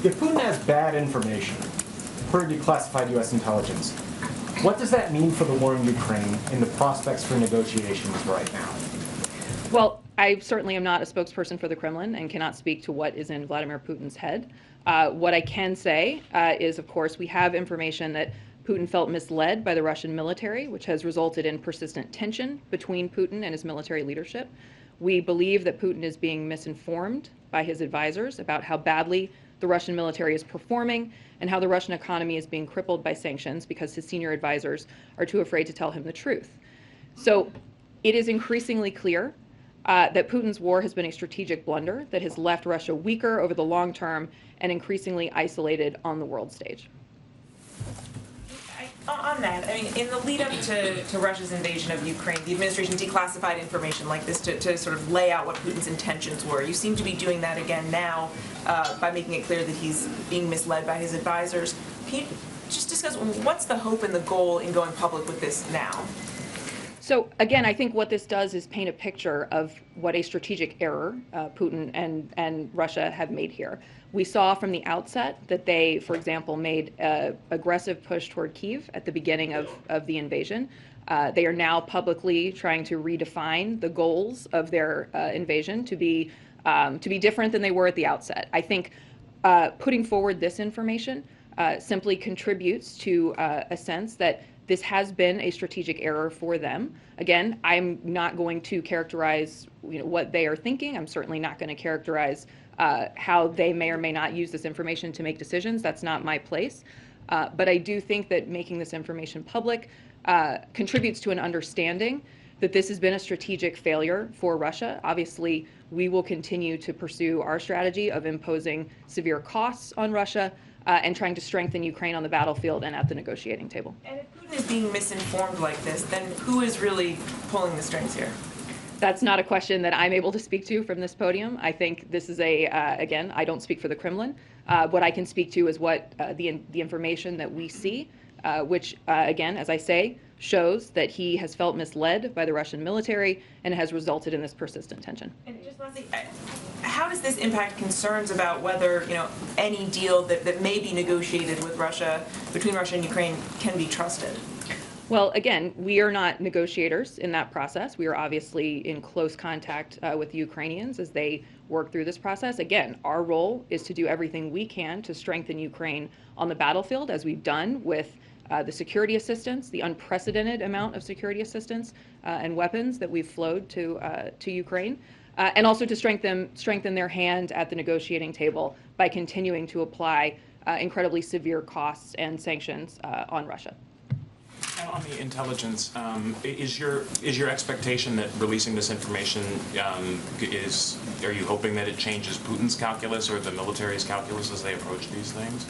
If Putin has bad information, per declassified U.S. intelligence, what does that mean for the war in Ukraine and the prospects for negotiations right now? Well, I certainly am not a spokesperson for the Kremlin and cannot speak to what is in Vladimir Putin's head. What I can say is, of course, we have information that Putin felt misled by the Russian military, which has resulted in persistent tension between Putin and his military leadership. We believe that Putin is being misinformed by his advisors about how badly the Russian military is performing and how the Russian economy is being crippled by sanctions because his senior advisors are too afraid to tell him the truth. So it is increasingly clear that Putin's war has been a strategic blunder that has left Russia weaker over the long term and increasingly isolated on the world stage. On that, I mean, in the lead up to Russia's invasion of Ukraine, the administration declassified information like this to sort of lay out what Putin's intentions were. You seem to be doing that again now by making it clear that he's being misled by his advisors. Can you just discuss what's the hope and the goal in going public with this now? So again, I think what this does is paint a picture of what a strategic error Putin and Russia have made here. We saw from the outset that they, for example, made an aggressive push toward Kyiv at the beginning of the invasion. They are now publicly trying to redefine the goals of their invasion to be different than they were at the outset. I think putting forward this information simply contributes to a sense that this has been a strategic error for them. Again, I'm not going to characterize what they are thinking. I'm certainly not going to characterize how they may or may not use this information to make decisions. That's not my place. But I do think that making this information public contributes to an understanding that this has been a strategic failure for Russia. Obviously, we will continue to pursue our strategy of imposing severe costs on Russia and trying to strengthen Ukraine on the battlefield and at the negotiating table. And if Putin is being misinformed like this, then who is really pulling the strings here? That's not a question that I'm able to speak to from this podium. I think this is again, I don't speak for the Kremlin. What I can speak to is what the information that we see, which, again, as I say, shows that he has felt misled by the Russian military and has resulted in this persistent tension. And just lastly, how does this impact concerns about whether any deal that may be negotiated with Russia, between Russia and Ukraine, can be trusted? Well, again, we are not negotiators in that process. We are obviously in close contact with the Ukrainians as they work through this process. Again, our role is to do everything we can to strengthen Ukraine on the battlefield, as we've done with the security assistance, the unprecedented amount of security assistance and weapons that we've flowed to Ukraine, and also to strengthen their hand at the negotiating table by continuing to apply incredibly severe costs and sanctions on Russia. On the intelligence, is your expectation that releasing this information are you hoping that it changes Putin's calculus or the military's calculus as they approach these things?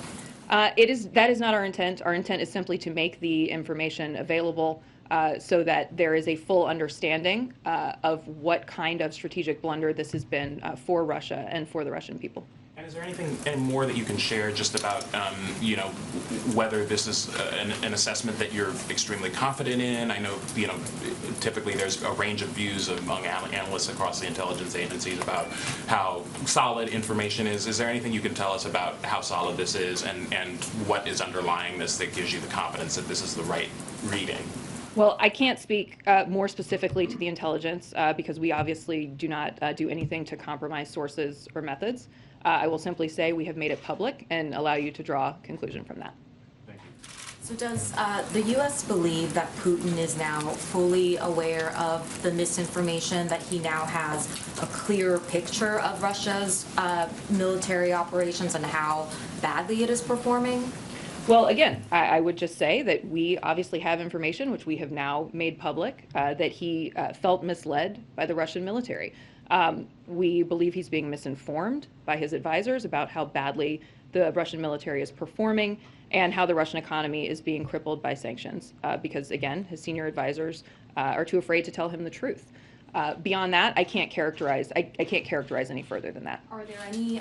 That is not our intent. Our intent is simply to make the information available so that there is a full understanding of what kind of strategic blunder this has been for Russia and for the Russian people. And is there anything more that you can share just about, whether this is an assessment that you're extremely confident in? I know, typically there's a range of views among analysts across the intelligence agencies about how solid information is. Is there anything you can tell us about how solid this is and what is underlying this that gives you the confidence that this is the right reading? Well, I can't speak more specifically to the intelligence because we obviously do not do anything to compromise sources or methods. I will simply say we have made it public and allow you to draw a conclusion from that. Thank you. So does the U.S. believe that Putin is now fully aware of the misinformation, that he now has a clearer picture of Russia's military operations and how badly it is performing? Well, again, I would just say that we obviously have information, which we have now made public, that he felt misled by the Russian military. We believe he's being misinformed by his advisors about how badly the Russian military is performing and how the Russian economy is being crippled by sanctions because, again, his senior advisors are too afraid to tell him the truth. Beyond that, I can't characterize any further than that. Are there any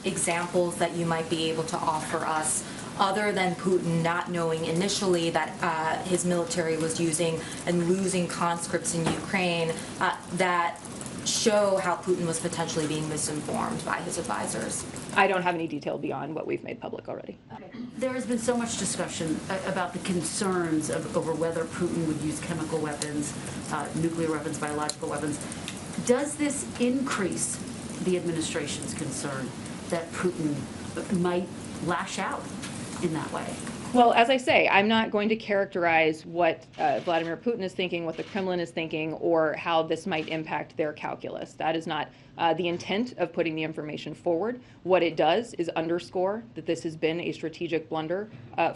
examples that you might be able to offer us other than Putin not knowing initially that his military was using and losing conscripts in Ukraine that show how Putin was potentially being misinformed by his advisors? I don't have any detail beyond what we've made public already. There has been so much discussion about the concerns over whether Putin would use chemical weapons, nuclear weapons, biological weapons. Does this increase the administration's concern that Putin might lash out in that way? Well, as I say, I'm not going to characterize what Vladimir Putin is thinking, what the Kremlin is thinking, or how this might impact their calculus. That is not the intent of putting the information forward. What it does is underscore that this has been a strategic blunder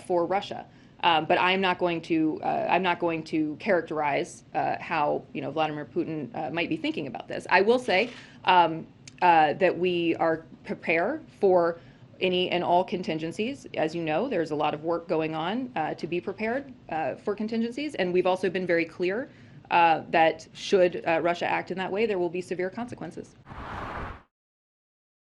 for Russia. But I'm not going to characterize how Vladimir Putin might be thinking about this. I will say that we are prepared for any and all contingencies. As you know, there's a lot of work going on to be prepared for contingencies, and we've also been very clear that should Russia act in that way, there will be severe consequences.